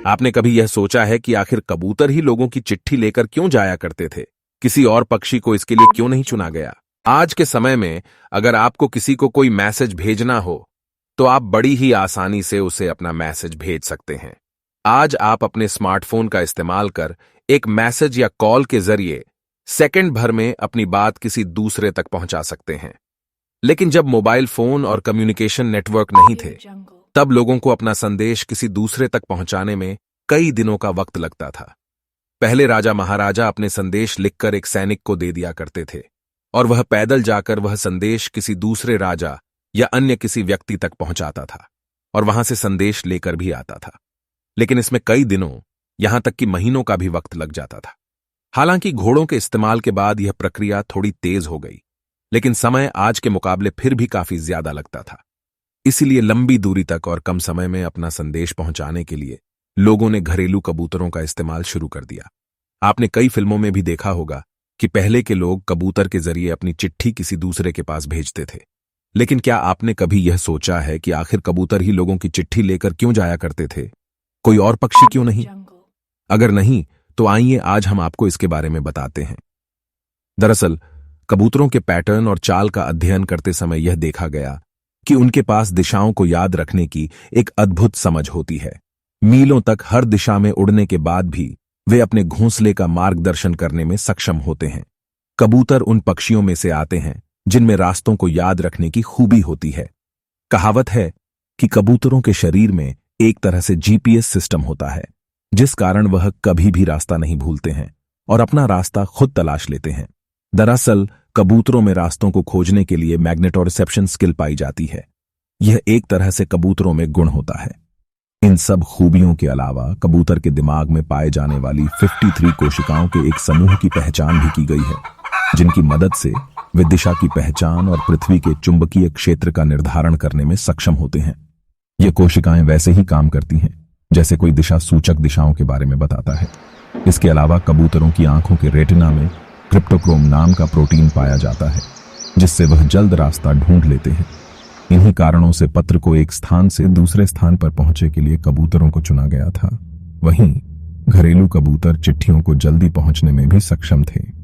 आपने कभी यह सोचा है कि आखिर कबूतर ही लोगों की चिट्ठी लेकर क्यों जाया करते थे? किसी और पक्षी को इसके लिए क्यों नहीं चुना गया? आज के समय में अगर आपको किसी को कोई मैसेज भेजना हो तो आप बड़ी ही आसानी से उसे अपना मैसेज भेज सकते हैं। आज आप अपने स्मार्टफोन का इस्तेमाल कर एक मैसेज या कॉल के जरिए सेकंड भर में अपनी बात किसी दूसरे तक पहुंचा सकते हैं। लेकिन जब मोबाइल फोन और कम्युनिकेशन नेटवर्क नहीं थे, तब लोगों को अपना संदेश किसी दूसरे तक पहुंचाने में कई दिनों का वक्त लगता था। पहले राजा महाराजा अपने संदेश लिखकर एक सैनिक को दे दिया करते थे और वह पैदल जाकर वह संदेश किसी दूसरे राजा या अन्य किसी व्यक्ति तक पहुंचाता था और वहां से संदेश लेकर भी आता था। लेकिन इसमें कई दिनों, यहां तक कि महीनों का भी वक्त लग जाता था। हालांकि घोड़ों के इस्तेमाल के बाद यह प्रक्रिया थोड़ी तेज हो गई, लेकिन समय आज के मुकाबले फिर भी काफी ज्यादा लगता था। इसीलिए लंबी दूरी तक और कम समय में अपना संदेश पहुंचाने के लिए लोगों ने घरेलू कबूतरों का इस्तेमाल शुरू कर दिया। आपने कई फिल्मों में भी देखा होगा कि पहले के लोग कबूतर के जरिए अपनी चिट्ठी किसी दूसरे के पास भेजते थे। लेकिन क्या आपने कभी यह सोचा है कि आखिर कबूतर ही लोगों की चिट्ठी लेकर क्यों जाया करते थे? कोई और पक्षी क्यों नहीं? अगर नहीं, तो आइए आज हम आपको इसके बारे में बताते हैं। दरअसल कबूतरों के पैटर्न और चाल का अध्ययन करते समय यह देखा गया कि उनके पास दिशाओं को याद रखने की एक अद्भुत समझ होती है। मीलों तक हर दिशा में उड़ने के बाद भी वे अपने घोंसले का मार्गदर्शन करने में सक्षम होते हैं। कबूतर उन पक्षियों में से आते हैं जिनमें रास्तों को याद रखने की खूबी होती है। कहावत है कि कबूतरों के शरीर में एक तरह से जीपीएस सिस्टम होता है, जिस कारण वह कभी भी रास्ता नहीं भूलते हैं और अपना रास्ता खुद तलाश लेते हैं। दरअसल कबूतरों में रास्तों को खोजने के लिए मैग्नेटोरिसेप्शन स्किल पाई जाती है। यह एक तरह से कबूतरों में गुण होता है। इन सब खूबियों के अलावा कबूतर के दिमाग में पाए जाने वाली 53 कोशिकाओं के एक समूह की पहचान भी की गई है, जिनकी मदद से वे दिशा की पहचान और पृथ्वी के चुंबकीय क्षेत्र का निर्धारण करने में सक्षम होते हैं। ये कोशिकाएं वैसे ही काम करती हैं जैसे कोई दिशा सूचक दिशाओं के बारे में बताता है। इसके अलावा कबूतरों की आंखों के रेटिना में क्रिप्टोक्रोम नाम का प्रोटीन पाया जाता है, जिससे वह जल्द रास्ता ढूंढ लेते हैं। इन्हीं कारणों से पत्र को एक स्थान से दूसरे स्थान पर पहुंचे के लिए कबूतरों को चुना गया था। वहीं घरेलू कबूतर चिट्ठियों को जल्दी पहुंचने में भी सक्षम थे।